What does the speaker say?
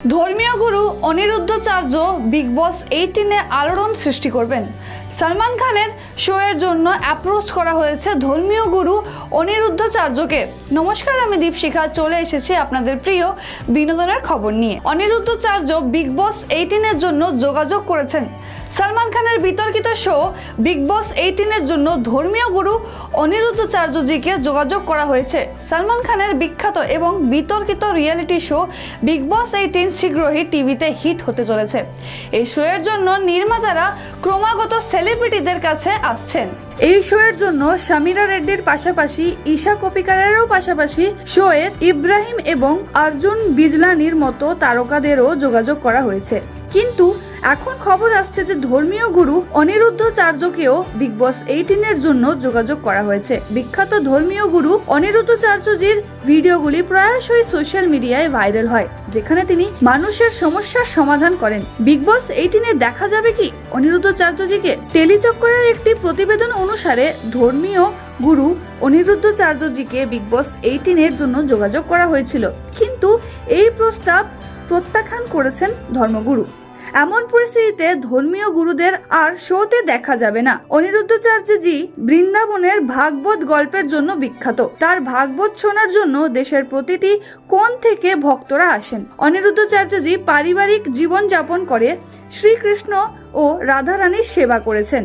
ধর্মীয় গুরু অনিরুদ্ধাচার্য বিগ বস 18-এ আলোড়ন সৃষ্টি করবেন। সালমান খানের শোয়ের জন্য অ্যাপ্রোচ করা হয়েছে ধর্মীয় গুরু অনিরুদ্ধাচার্যকে। নমস্কার, আমি দীপশিখা চলে এসেছি আপনাদের প্রিয় বিনোদনের খবর নিয়ে। অনিরুদ্ধাচার্য বিগ বস 18-এর জন্য যোগাযোগ করেছেন। সালমান খানের বিতর্কিত শো বিগ বস 18-এর জন্য ধর্মীয় গুরু অনিরুদ্ধাচার্যজিকে যোগাযোগ করা হয়েছে। সালমান খানের বিখ্যাত এবং বিতর্কিত রিয়েলিটি শো বিগ বস 18 শীঘ্রই টিভিতে হিট হতে চলেছে। এই শোয়ের জন্য নির্মাতারা ক্রমাগত সেলিব্রিটিদের কাছে আসছেন। এই শোয়ের জন্য সামিরা রেড্ডির পাশাপাশি ঈশা কোপিকারেরও পাশাপাশি শোয়ের ইব্রাহিম এবং অর্জুন বিজলানির মতো তারকাদেরও যোগাযোগ করা হয়েছে। কিন্তু এখন খবর আসছে যে ধর্মীয় গুরু অনিরুদ্ধাচার্যকেও বিগ বস 18-এর জন্য যোগাযোগ করা হয়েছে। বিখ্যাত ধর্মীয় গুরু অনিরুদ্ধাচার্যজির ভিডিওগুলি প্রায়শই সোশ্যাল মিডিয়ায় ভাইরাল হয়, যেখানে তিনি মানুষের সমস্যার সমাধান করেন। বিগ বস 18-এ দেখা যাবে কি অনিরুদ্ধাচার্যজিকে? টেলিচক্করের একটি প্রতিবেদন অনুসারে ধর্মীয় গুরু অনিরুদ্ধাচার্যজিকে বিগ বস 18-এর জন্য যোগাযোগ করা হয়েছিল, কিন্তু এই প্রস্তাব প্রত্যাখ্যান করেছেন ধর্মগুরু। এমন পরিস্থিতিতে ধর্মীয় গুরুদের আর শোতে দেখা যাবে না। অনিরুদ্ধাচার্যজি বৃন্দাবনের ভাগবত গল্পের জন্য বিখ্যাত। তার ভাগবত শোনার জন্য দেশের প্রতিটি কোণ থেকে ভক্তরা আসেন। অনিরুদ্ধাচার্যজি পারিবারিক জীবন যাপন করে শ্রীকৃষ্ণ ও রাধারানীর সেবা করেছেন।